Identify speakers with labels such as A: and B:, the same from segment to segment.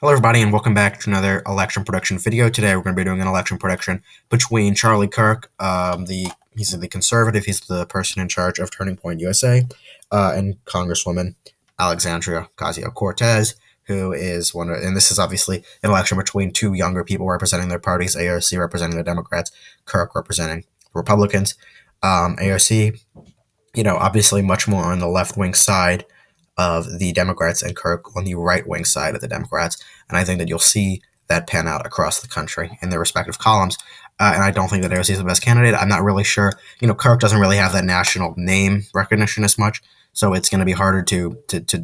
A: Hello everybody and welcome back to another election prediction video. Today we're going to be doing an election prediction between Charlie Kirk, he's the conservative, he's the person in charge of Turning Point USA, and Congresswoman Alexandrea Ocasio-Cortez, who is and this is obviously an election between two younger people representing their parties, AOC representing the Democrats, Kirk representing Republicans. AOC, obviously much more on the left-wing side of the Democrats and Kirk on the right-wing side of the Democrats. And I think that you'll see that pan out across the country in their respective columns. And I don't think that AOC is the best candidate. I'm not really sure. Kirk doesn't really have that national name recognition as much, so it's going to be harder to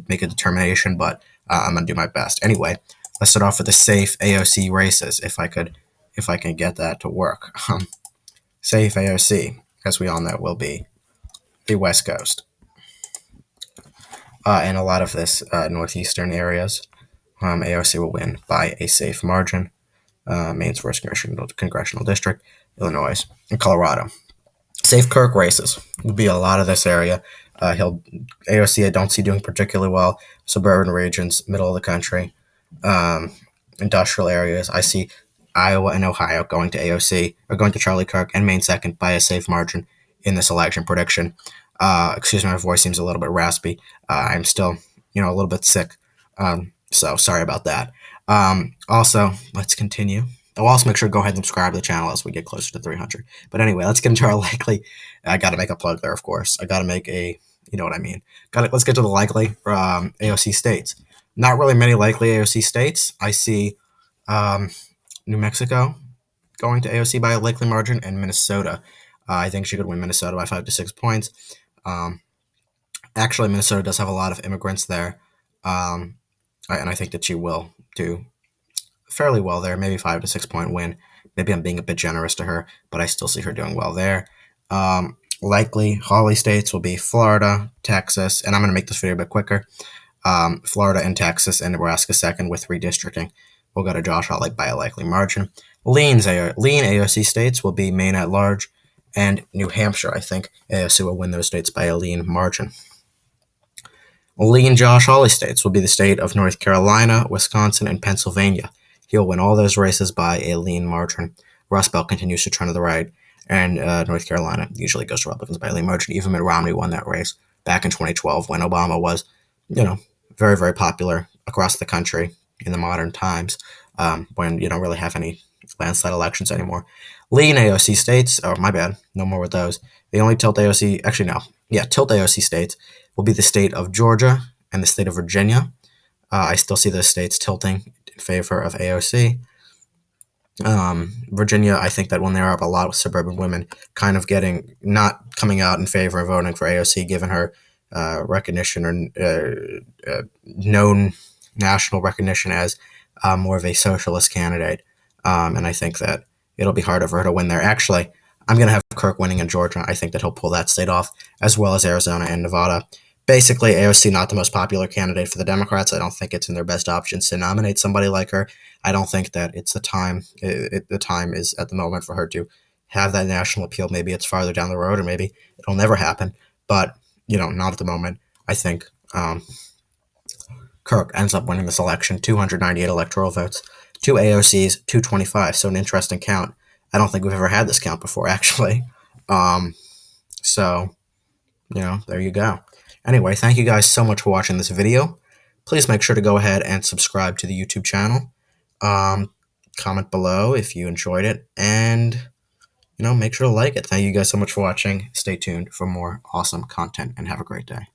A: make a determination, but I'm going to do my best. Anyway, let's start off with the safe AOC races, if I can get that to work. Safe AOC, as we all know, will be the West Coast. In a lot of this northeastern areas, AOC will win by a safe margin. Maine's first congressional district, Illinois, and Colorado. Safe Kirk races will be a lot of this area. AOC I don't see doing particularly well. Suburban regions, middle of the country, industrial areas. I see Iowa and Ohio going to AOC, or going to Charlie Kirk, and Maine second by a safe margin in this election prediction. Excuse me, my voice seems a little bit raspy. I'm still, a little bit sick. So sorry about that. Also, let's continue. I'll also make sure to go ahead and subscribe to the channel as we get closer to 300. But anyway, let's get into our likely. I got to make a plug there, of course. I got to make a, you know what I mean. Let's get to the likely AOC states. Not really many likely AOC states. I see New Mexico going to AOC by a likely margin, and Minnesota. I think she could win Minnesota by 5 to 6 points. Actually, Minnesota does have a lot of immigrants there, and I think that she will do fairly well there, maybe 5 to 6 point win. Maybe I'm being a bit generous to her, but I still see her doing well there. Likely Holly states will be Florida, Texas, and I'm going to make this video a bit quicker. Florida and Texas and Nebraska second with redistricting. We'll go to Josh Hawley by a likely margin. Lean AOC states will be Maine at large and New Hampshire. I think AOC will win those states by a lean margin. Lean Josh Hawley states will be the state of North Carolina, Wisconsin, and Pennsylvania. He'll win all those races by a lean margin. Rust Belt continues to trend to the right, and North Carolina usually goes to Republicans by a lean margin. Even Mitt Romney won that race back in 2012 when Obama was, very, very popular across the country in the modern times, when you don't really have any landslide elections anymore. Lean AOC states, my bad, no more with those. The only tilt AOC, tilt AOC states will be the state of Georgia and the state of Virginia. I still see those states tilting in favor of AOC. Virginia, I think that when they're up a lot with suburban women, kind of not coming out in favor of voting for AOC, given her recognition or known national recognition as more of a socialist candidate. And I think that it'll be harder for her to win there. Actually, I'm going to have Kirk winning in Georgia. I think that he'll pull that state off, as well as Arizona and Nevada. Basically, AOC not the most popular candidate for the Democrats. I don't think it's in their best options to nominate somebody like her. I don't think that it's the time. The time is at the moment for her to have that national appeal. Maybe it's farther down the road, or maybe it'll never happen. But, not at the moment. I think Kirk ends up winning this election, 298 electoral votes. 2 AOCs, 225. So an interesting count. I don't think we've ever had this count before, actually. So, there you go. Anyway, thank you guys so much for watching this video. Please make sure to go ahead and subscribe to the YouTube channel. Comment below if you enjoyed it. And, make sure to like it. Thank you guys so much for watching. Stay tuned for more awesome content and have a great day.